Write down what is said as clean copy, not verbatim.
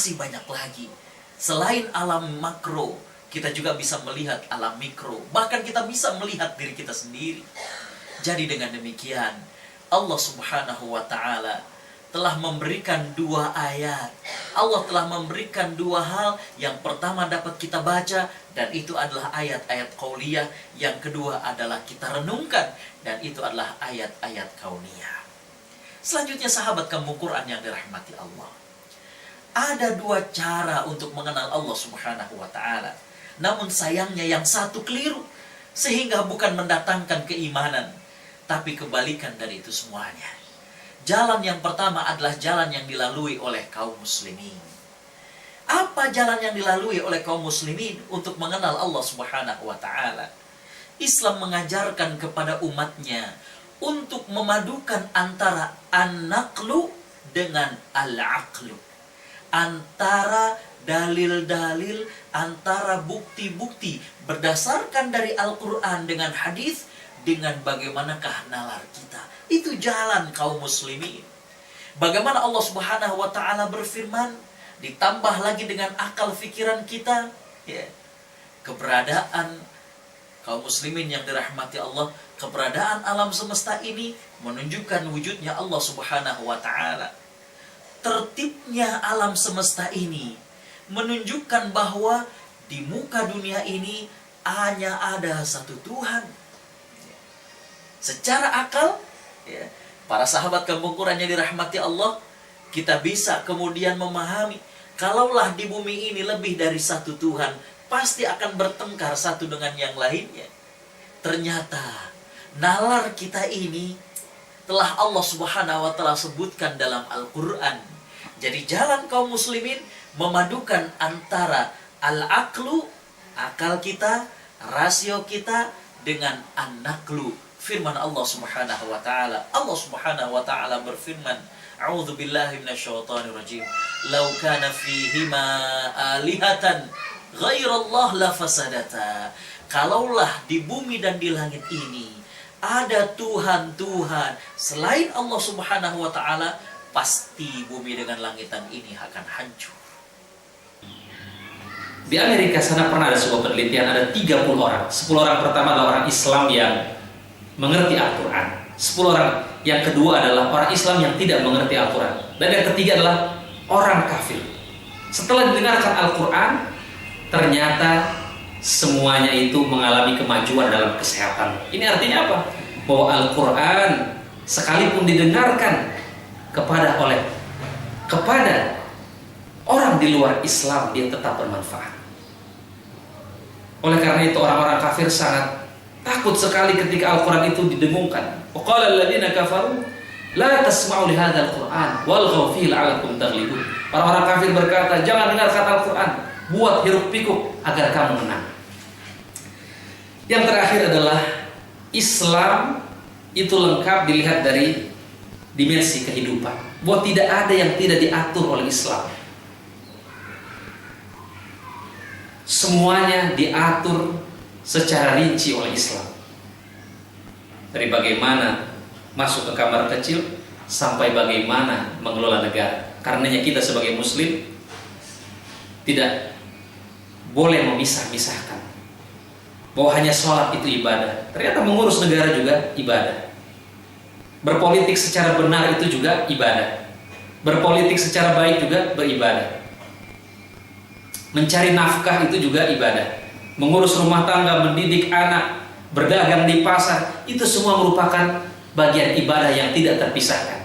masih banyak lagi. Selain alam makro, kita juga bisa melihat alam mikro. Bahkan kita bisa melihat diri kita sendiri. Jadi dengan demikian, Allah Subhanahu wa ta'ala telah memberikan dua ayat. Allah telah memberikan dua hal. Yang pertama dapat kita baca, dan itu adalah ayat-ayat qauliyah. Yang kedua adalah kita renungkan, dan itu adalah ayat-ayat kauniyah. Selanjutnya sahabat kamu Quran yang dirahmati Allah. Ada dua cara untuk mengenal Allah Subhanahu wa ta'ala. Namun sayangnya yang satu keliru, sehingga bukan mendatangkan keimanan, tapi kebalikan dari itu semuanya. Jalan yang pertama adalah jalan yang dilalui oleh kaum muslimin. Apa jalan yang dilalui oleh kaum muslimin untuk mengenal Allah Subhanahu wa ta'ala? Islam mengajarkan kepada umatnya untuk memadukan antara an-naqlu dengan al-aqlu. Antara dalil-dalil, antara bukti-bukti berdasarkan dari Al-Quran dengan hadis, dengan bagaimanakah nalar kita. Itu jalan kaum muslimin. Bagaimana Allah Subhanahu wa ta'ala berfirman, ditambah lagi dengan akal fikiran kita, ya, keberadaan kaum muslimin yang dirahmati Allah, keberadaan alam semesta ini menunjukkan wujudnya Allah Subhanahu wa ta'ala. Tertibnya alam semesta ini menunjukkan bahwa di muka dunia ini hanya ada satu Tuhan. Secara akal, ya, para sahabat kampung Quran yang dirahmati Allah, kita bisa kemudian memahami, kalaulah di bumi ini lebih dari satu Tuhan, pasti akan bertengkar satu dengan yang lainnya. Ternyata nalar kita ini telah Allah Subhanahu wa ta'ala sebutkan dalam Al-Quran. Jadi jalan kaum muslimin memadukan antara al-aqlu, akal kita, rasio kita, dengan an-naqlu, firman Allah Subhanahu wa ta'ala. Allah Subhanahu wa ta'ala berfirman, A'udzu billahi minasyaitonir rajim. Law kana fihima alihatan ghairallah la fasadata. Kalaulah di bumi dan di langit ini ada Tuhan-Tuhan selain Allah Subhanahu wa ta'ala, pasti bumi dengan langitan ini akan hancur. Di Amerika sana pernah ada sebuah penelitian, ada 30 orang. 10 orang pertama adalah orang Islam yang mengerti Al-Quran. 10 orang yang kedua adalah orang Islam yang tidak mengerti Al-Quran. Dan yang ketiga adalah orang kafir. Setelah didengarkan Al-Quran, ternyata semuanya itu mengalami kemajuan dalam kesehatan. Ini artinya apa? Bahwa Al-Quran sekalipun didengarkan kepada orang di luar Islam, dia tetap bermanfaat. Oleh karena itu orang-orang kafir sangat takut sekali ketika Al-Quran itu didengungkan. Waqala alladziina kafaru la tasma'u li hadzal Qur'an walghaw fihi la'allakum taghlibun. Orang-orang kafir berkata, jangan dengarkan Al-Quran, buat hiruk pikuk agar kamu menang. Yang terakhir adalah Islam itu lengkap dilihat dari dimensi kehidupan. Bahwa tidak ada yang tidak diatur oleh Islam. Semuanya diatur secara rinci oleh Islam. Dari bagaimana masuk ke kamar kecil sampai bagaimana mengelola negara. Karenanya kita sebagai muslim tidak boleh memisah-misahkan bahwa hanya sholat itu ibadah. Ternyata mengurus negara juga ibadah. Berpolitik secara benar itu juga ibadah. Berpolitik secara baik juga beribadah. Mencari nafkah itu juga ibadah. Mengurus rumah tangga, mendidik anak, berdagang di pasar, itu semua merupakan bagian ibadah yang tidak terpisahkan.